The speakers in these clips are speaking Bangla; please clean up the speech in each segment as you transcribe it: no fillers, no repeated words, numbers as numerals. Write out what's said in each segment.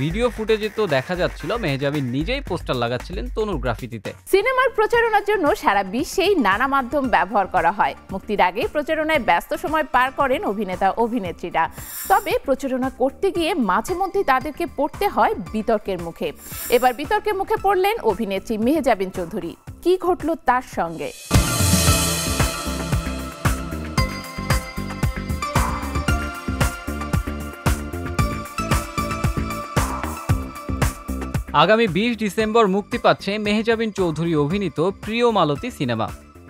ভিডিও ফুটেজে তো দেখা যাচ্ছিল মেহজাবিন নিজেই পোস্টার লাগাচ্ছিলেন তনুর গ্রাফিতিতে। সিনেমার প্রচারণার জন্য সারা বিশ্বেই নানা মাধ্যম ব্যবহার করা হয়। মুক্তির আগে প্রচারণায় ব্যস্ত সময় পার করেন অভিনেতা অভিনেত্রীরা। তবে প্রচারণা করতে গিয়ে মাঝে মধ্যে তাদেরকে পড়তে হয় বিতর্কের মুখে। এবার বিতর্কের মুখে পড়লেন অভিনেত্রী মেহজাবিন চৌধুরী। কি ঘটল তার সঙ্গে? আগামী 20 ডিসেম্বর মুক্তি পাচ্ছে মেহজাবিন চৌধুরী অভিনীত প্রিয় মালতী সিনেমা।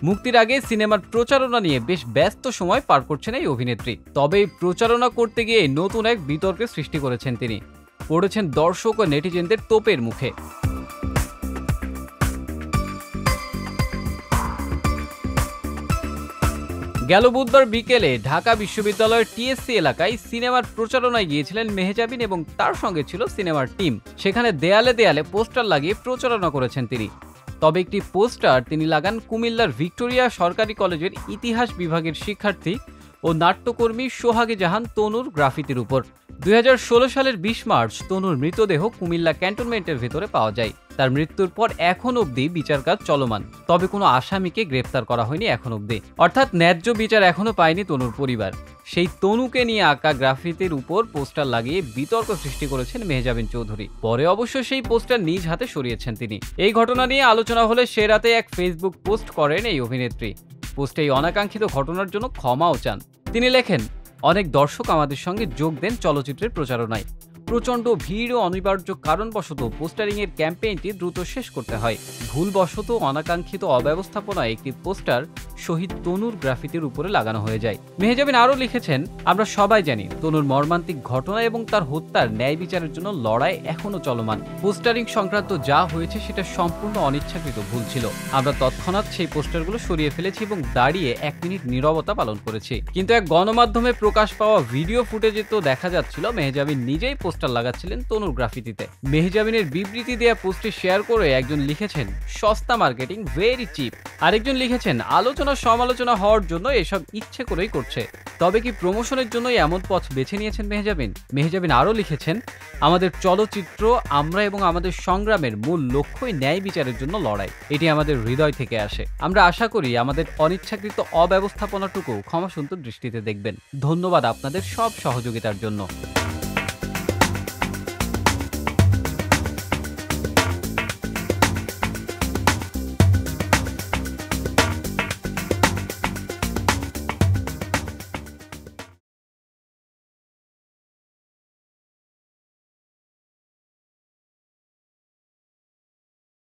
মুক্তির আগে সিনেমার প্রচারণা নিয়ে বেশ ব্যস্ত সময় পার করছেন এই অভিনেত্রী। তবে প্রচারণা করতে গিয়ে নতুন এক বিতর্কের সৃষ্টি করেছেন তিনি। পড়েছেন দর্শক ও নেটিজেনদের তোপের মুখে। গেল বুধবার বিকেলে ঢাকা বিশ্ববিদ্যালয়ের টিএসসি এলাকায় সিনেমার প্রচারণায় গিয়েছিলেন মেহজাবিন এবং তার সঙ্গে ছিল সিনেমার টিম। সেখানে দেয়ালে দেয়ালে পোস্টার লাগিয়ে প্রচারণা করেছেন তিনি। তবে একটি পোস্টার তিনি লাগান কুমিল্লার ভিক্টোরিয়া সরকারি কলেজের ইতিহাস বিভাগের শিক্ষার্থী ও নাট্যকর্মী সোহাগী জাহান তনুর গ্রাফিতির উপর। 2016 সালের 20 মার্চ তনুর মৃতদেহ কুমিল্লা ক্যান্টনমেন্টের ভেতরে পাওয়া যায়। তার মৃত্যুর পর এখন অবধি বিচার কাজ চলমান, তবে কোনো আসামিকে গ্রেপ্তার করা হয়নি এখন অবধি। অর্থাৎ ন্যায্য বিচার এখনো পায়নি তনুর পরিবার। সেই তনুকে নিয়ে আঁকা গ্রাফিতির উপর পোস্টার লাগিয়ে বিতর্ক সৃষ্টি করেছেন মেহজাবিন চৌধুরী। পরে অবশ্য সেই পোস্টার নিজ হাতে সরিয়েছেন তিনি। এই ঘটনা নিয়ে আলোচনা হলে সে রাতে এক ফেসবুক পোস্ট করেন এই অভিনেত্রী। পোস্টে এই অনাকাঙ্ক্ষিত ঘটনার জন্য ক্ষমাও চান। তিনি লেখেন, অনেক দর্শক আমাদের সঙ্গে যোগ দেন চলচ্চিত্রের প্রচারণায়। প্রচণ্ড ভিড় ও অনিবার্য কারণবশত পোস্টারিংয়ের ক্যাম্পেইনটি দ্রুত শেষ করতে হয়। ভুলবশত অনাকাঙ্ক্ষিত অব্যবস্থাপনায় একটি পোস্টার শহীদ তনুর গ্রাফিতির উপরে লাগানো হয়ে যায়। মেহজাবিন আরও লিখেছেন, আমরা সবাই জানি তনুর মর্মান্তিক ঘটনা এবং তার হত্যার ন্যায় বিচারের জন্য লড়াই এখনো চলমান। পোস্টারিং সংক্রান্ত যা হয়েছে সেটা সম্পূর্ণ অনিচ্ছাকৃত ভুল ছিল। আমরা তৎক্ষণাৎ সেই পোস্টারগুলো সরিয়ে ফেলেছি এবং দাঁড়িয়ে 1 মিনিট নীরবতা পালন করেছি। কিন্তু এক গণমাধ্যমে প্রকাশ পাওয়া ভিডিও ফুটেজে তো দেখা যাচ্ছিল মেহজাবিন নিজেই পোস্টার লাগাচ্ছিলেন তনুর গ্রাফিতিতে। মেহজাবিনের বিবৃতি দেয়া পোস্টে শেয়ার করে একজন লিখেছেন, সস্তা মার্কেটিং, ভেরি চিপ। আরেকজন লিখেছেন, আলোচনা সমালোচনা হওয়ার জন্য এসব ইচ্ছে করেই করছে। তবে কি প্রমোশনের জন্যই এমন পথ বেছে নিয়েছেন মেহজাবিন? মেহজাবিন আরও লিখেছেন, আমাদের চলচ্চিত্র, আমরা এবং আমাদের সংগ্রামের মূল লক্ষ্যই ন্যায় বিচারের জন্য লড়াই। এটি আমাদের হৃদয় থেকে আসে। আমরা আশা করি আমাদের অনিচ্ছাকৃত অব্যবস্থাপনাটুকু ক্ষমাসুন্দর দৃষ্টিতে দেখবেন। ধন্যবাদ আপনাদের সব সহযোগিতার জন্য।